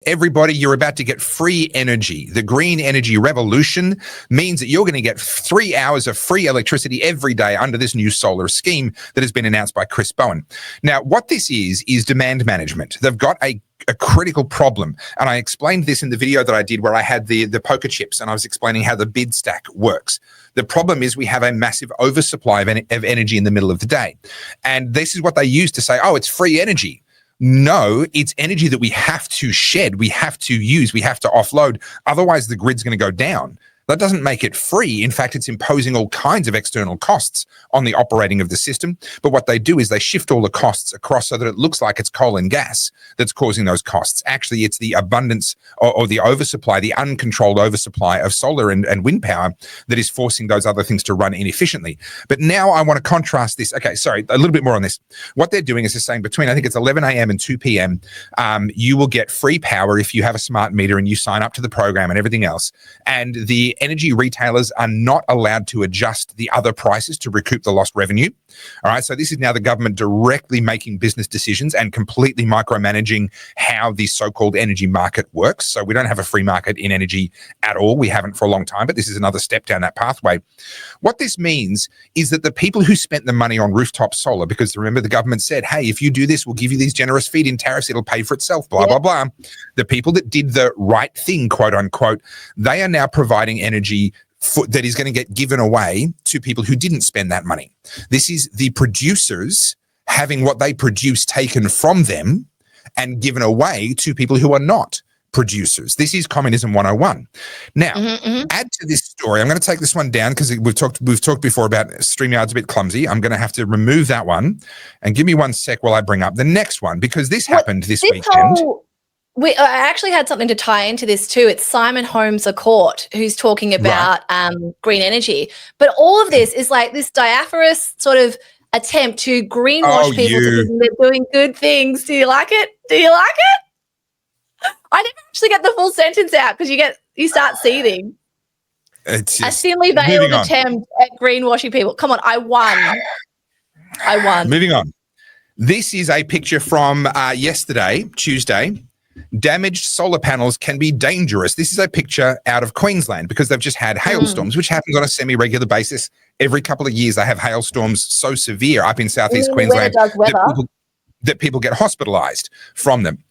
Everybody, you're about to get free energy. The green energy revolution means that you're going to get 3 hours of free electricity every day under this new solar scheme that has been announced by Chris Bowen. Now, what this is demand management. They've got a critical problem. And I explained this in the video that I did where I had the poker chips and I was explaining how the bid stack works. The problem is we have a massive oversupply of energy in the middle of the day. And this is what they use to say, oh, it's free energy. No, it's energy that we have to shed, we have to use, we have to offload. Otherwise, the grid's going to go down. That doesn't make it free. In fact, it's imposing all kinds of external costs on the operating of the system. But what they do is they shift all the costs across so that it looks like it's coal and gas that's causing those costs. Actually, it's the abundance or the oversupply, the uncontrolled oversupply of solar and wind power that is forcing those other things to run inefficiently. But now I want to contrast this. Okay, sorry, a little bit more on this. What they're doing is they're saying between, I think it's 11 a.m. and 2 p.m., you will get free power if you have a smart meter and you sign up to the program and everything else. And the energy retailers are not allowed to adjust the other prices to recoup the lost revenue. All right. So this is now the government directly making business decisions and completely micromanaging how the so-called energy market works. So we don't have a free market in energy at all. We haven't for a long time, but this is another step down that pathway. What this means is that the people who spent the money on rooftop solar, because remember the government said, hey, if you do this, we'll give you these generous feed-in tariffs, it'll pay for itself, blah, blah, blah. The people that did the right thing, quote unquote, they are now providing energy that is going to get given away to people who didn't spend that money. This is the producers having what they produce taken from them and given away to people who are not producers. This is communism 101. Now, add to this story. I'm going to take this one down because we've talked before about StreamYard's a bit clumsy. I'm going to have to remove that one and give me 1 sec while I bring up the next one because this happened this weekend. I actually had something to tie into this too. It's Simon Holmes a Court who's talking about green energy. But all of this is like this diaphanous sort of attempt to greenwash people to think they're doing good things. Do you like it? Do you like it? I didn't actually get the full sentence out because you start seething. It's a thinly veiled attempt at greenwashing people. Come on, I won. Moving on. This is a picture from yesterday, Tuesday. Damaged solar panels can be dangerous. This is a picture out of Queensland because they've just had hailstorms, which happens on a semi-regular basis. Every couple of years they have hailstorms so severe up in southeast Queensland that people get hospitalized from them.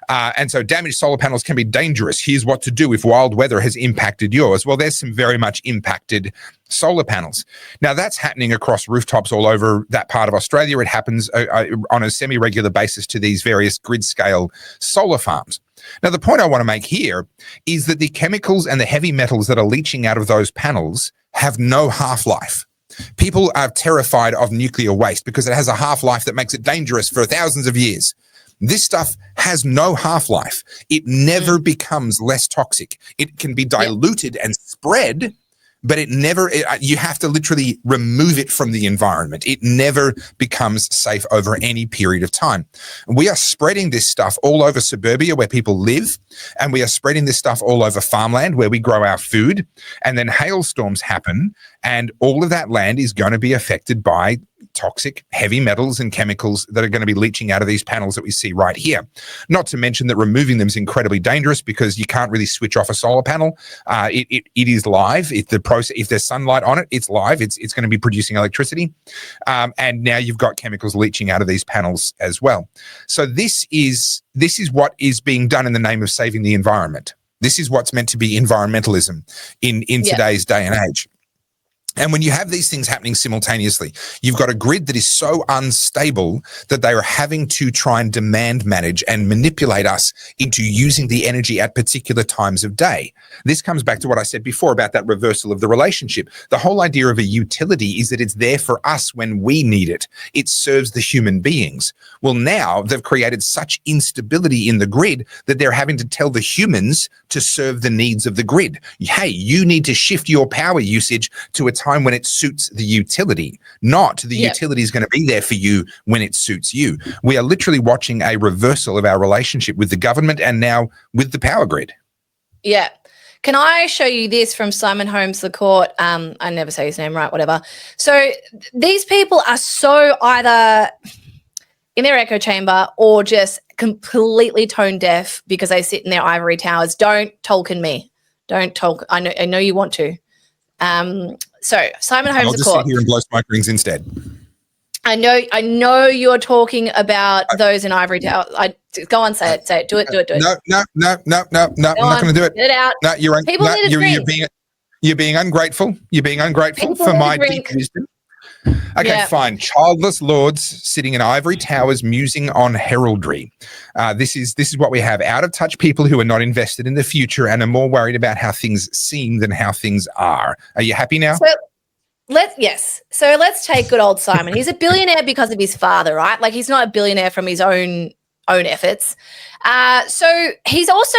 And so damaged solar panels can be dangerous. Here's what to do if wild weather has impacted yours. Well, there's some very much impacted solar panels. Now, that's happening across rooftops all over that part of Australia. It happens on a semi-regular basis to these various grid-scale solar farms. Now, the point I want to make here is that the chemicals and the heavy metals that are leaching out of those panels have no half-life. People are terrified of nuclear waste because it has a half-life that makes it dangerous for thousands of years. This stuff has no half-life. It never becomes less toxic. It can be diluted and spread, but you have to literally remove it from the environment. It never becomes safe over any period of time. We are spreading this stuff all over suburbia where people live, and we are spreading this stuff all over farmland where we grow our food, and then hailstorms happen, and all of that land is going to be affected by toxic heavy metals and chemicals that are going to be leaching out of these panels that we see right here. Not to mention that removing them is incredibly dangerous because you can't really switch off a solar panel. It is live. If there's sunlight on it, it's live. It's going to be producing electricity. And now you've got chemicals leaching out of these panels as well. So this is what is being done in the name of saving the environment. This is what's meant to be environmentalism in today's day and age. And when you have these things happening simultaneously, you've got a grid that is so unstable that they are having to try and demand manage and manipulate us into using the energy at particular times of day. This comes back to what I said before about that reversal of the relationship. The whole idea of a utility is that it's there for us when we need it. It serves the human beings. Well, now they've created such instability in the grid that they're having to tell the humans to serve the needs of the grid. Hey, you need to shift your power usage to a time when it suits the utility, not the utility is going to be there for you when it suits you. We are literally watching a reversal of our relationship with the government and now with the power grid. Yeah. Can I show you this from Simon Holmes the Court? I never say his name right, whatever. So these people are so either in their echo chamber or just completely tone deaf because they sit in their ivory towers. Don't Tolkien me. Don't Tolkien. I know you want to. So Simon Holmes I'll a just Court. sit here and blow smoke rings instead. I know you're talking about those in ivory tower. Go on, say it. Do it. No. I'm not going to do it. Get it out. No, you're being ungrateful. You're being ungrateful for my deep wisdom. Okay, fine. Childless lords sitting in ivory towers musing on heraldry. This is what we have. Out of touch people who are not invested in the future and are more worried about how things seem than how things are. Are you happy now? So let's take good old Simon. He's a billionaire because of his father, right? Like he's not a billionaire from his own efforts. So he's also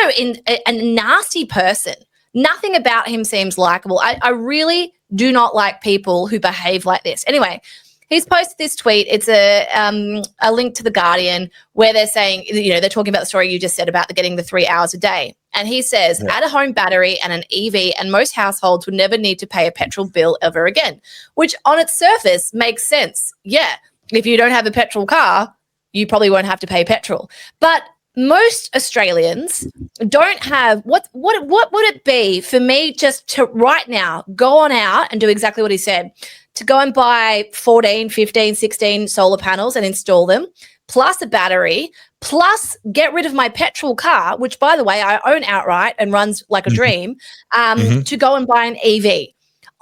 a nasty person. Nothing about him seems likable. I really do not like people who behave like this. Anyway, he's posted this tweet. It's a link to The Guardian where they're saying, they're talking about the story you just said about getting the 3 hours a day. And he says, add a home battery and an EV and most households would never need to pay a petrol bill ever again, which on its surface makes sense. Yeah, if you don't have a petrol car, you probably won't have to pay petrol. But most Australians don't have what would it be for me just to right now go on out and do exactly what he said, to go and buy 14, 15, 16 solar panels and install them, plus a battery, plus get rid of my petrol car, which, by the way, I own outright and runs like a dream, to go and buy an EV.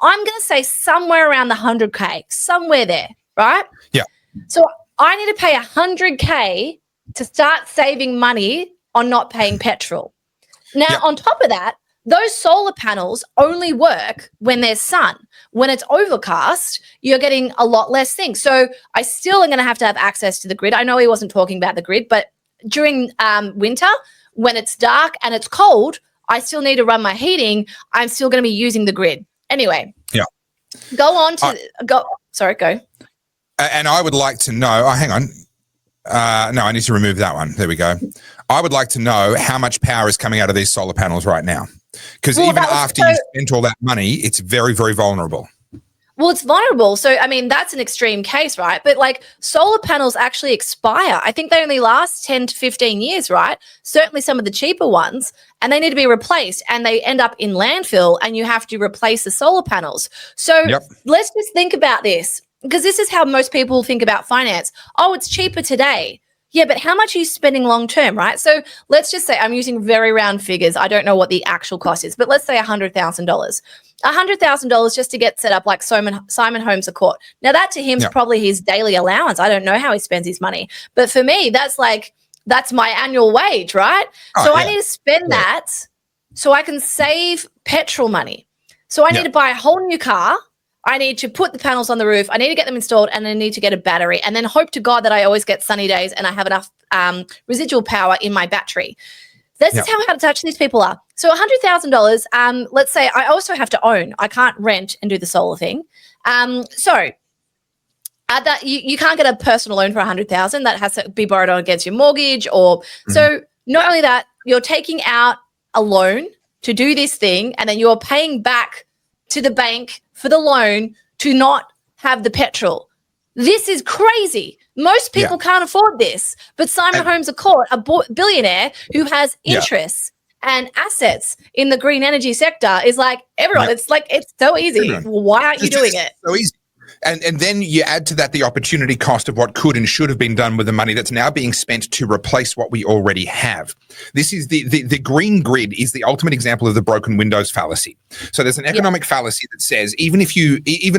I'm going to say somewhere around the 100K, somewhere there, right? Yeah. So I need to pay 100K to start saving money on not paying petrol. Now, on top of that, those solar panels only work when there's sun. When it's overcast, you're getting a lot less things. So I still am going to have access to the grid. I know he wasn't talking about the grid, but during winter, when it's dark and it's cold, I still need to run my heating. I'm still going to be using the grid. Anyway, go. Sorry, go. And I would like to know, hang on. No, I need to remove that one. There we go. I would like to know how much power is coming out of these solar panels right now. Because even after you spent all that money, it's very, very vulnerable. Well, it's vulnerable. So, I mean, that's an extreme case, right? But like solar panels actually expire. I think they only last 10 to 15 years, right? Certainly some of the cheaper ones, and they need to be replaced and they end up in landfill and you have to replace the solar panels. So let's just think about this, because this is how most people think about finance. Oh, it's cheaper today. Yeah, but how much are you spending long term, right? So let's just say, I'm using very round figures. I don't know what the actual cost is, but let's say $100,000. $100,000 just to get set up like Simon Holmes a Court. Now that to him is probably his daily allowance. I don't know how he spends his money. But for me, that's my annual wage, right? I need to spend that so I can save petrol money. So I need to buy a whole new car. I need to put the panels on the roof. I need to get them installed and I need to get a battery and then hope to God that I always get sunny days and I have enough residual power in my battery. This is how out of touch these people are. So $100,000, let's say I also have to own. I can't rent and do the solar thing. So that you can't get a personal loan for $100,000. That has to be borrowed on against your mortgage or so not only that, you're taking out a loan to do this thing and then you're paying back to the bank for the loan to not have the petrol. This is crazy. Most people can't afford this. But Simon Holmes a Court, a billionaire who has interests and assets in the green energy sector, is like, everyone, it's like, it's so easy. Why aren't you doing it? So easy. And then you add to that the opportunity cost of what could and should have been done with the money that's now being spent to replace what we already have. This is the green grid is the ultimate example of the broken windows fallacy. So there's an economic fallacy that says even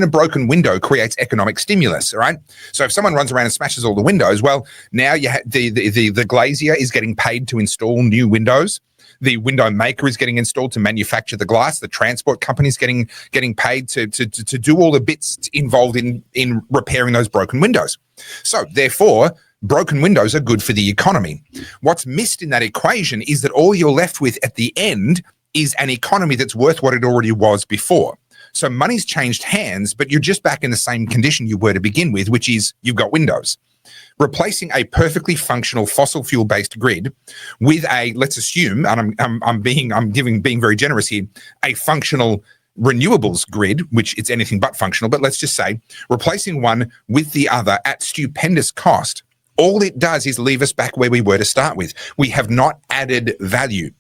a broken window creates economic stimulus, right? So if someone runs around and smashes all the windows, well, now you the glazier is getting paid to install new windows. The window maker is getting installed to manufacture the glass. The transport company is getting paid to do all the bits involved in repairing those broken windows. So therefore, broken windows are good for the economy. What's missed in that equation is that all you're left with at the end is an economy that's worth what it already was before. So money's changed hands, but you're just back in the same condition you were to begin with, which is you've got windows. Replacing a perfectly functional fossil fuel based grid with a, let's assume, and I'm being very generous here, a functional renewables grid, which it's anything but functional, but let's just say replacing one with the other at stupendous cost all it does is leave us back where we were to start with. We have not added value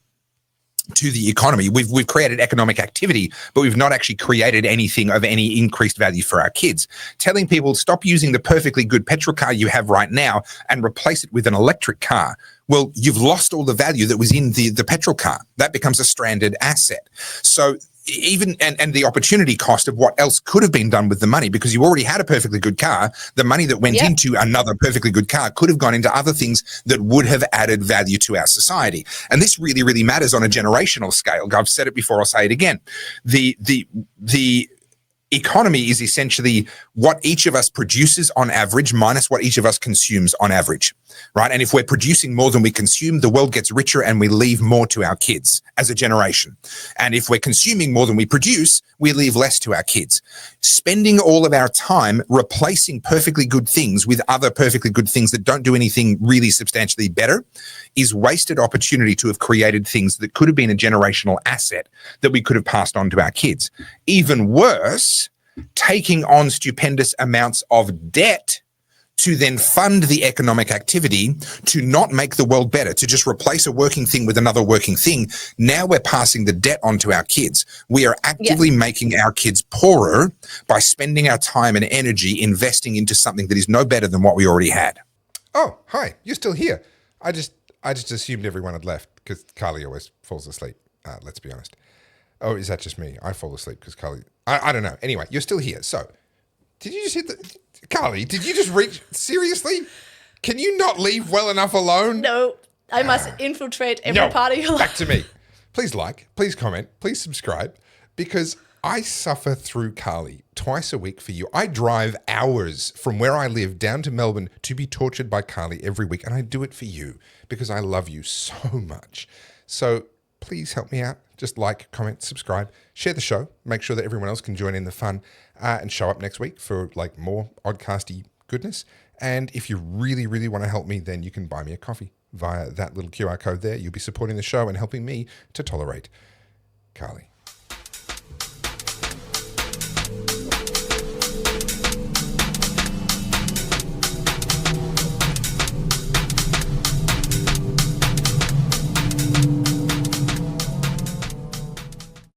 to the economy. We've created economic activity, but we've not actually created anything of any increased value for our kids. Telling people, stop using the perfectly good petrol car you have right now and replace it with an electric car. Well, you've lost all the value that was in the petrol car. That becomes a stranded asset. So even and the opportunity cost of what else could have been done with the money, because you already had a perfectly good car, the money that went into another perfectly good car could have gone into other things that would have added value to our society. And this really, really matters on a generational scale. I've said it before, I'll say it again. The economy is essentially what each of us produces on average minus what each of us consumes on average, right? And if we're producing more than we consume, the world gets richer and we leave more to our kids as a generation. And if we're consuming more than we produce, we leave less to our kids. Spending all of our time replacing perfectly good things with other perfectly good things that don't do anything really substantially better is wasted opportunity to have created things that could have been a generational asset that we could have passed on to our kids. Even worse, taking on stupendous amounts of debt to then fund the economic activity to not make the world better, to just replace a working thing with another working thing. Now we're passing the debt on to our kids. We are actively making our kids poorer by spending our time and energy investing into something that is no better than what we already had. Oh, hi, you're still here. I just assumed everyone had left because Carly always falls asleep. Let's be honest. Oh, is that just me? I fall asleep because Carly... I don't know. Anyway, you're still here. So, did you just hit the... Carly, did you just reach... Seriously? Can you not leave well enough alone? No, I must infiltrate every part of your life. Back to me. Please like, please comment, please subscribe, because I suffer through Carly twice a week for you. I drive hours from where I live down to Melbourne to be tortured by Carly every week, and I do it for you because I love you so much. So please help me out. Just like, comment, subscribe, share the show, make sure that everyone else can join in the fun, and show up next week for like more oddcasty goodness. And if you really, really want to help me, then you can buy me a coffee via that little QR code there. You'll be supporting the show and helping me to tolerate Carly.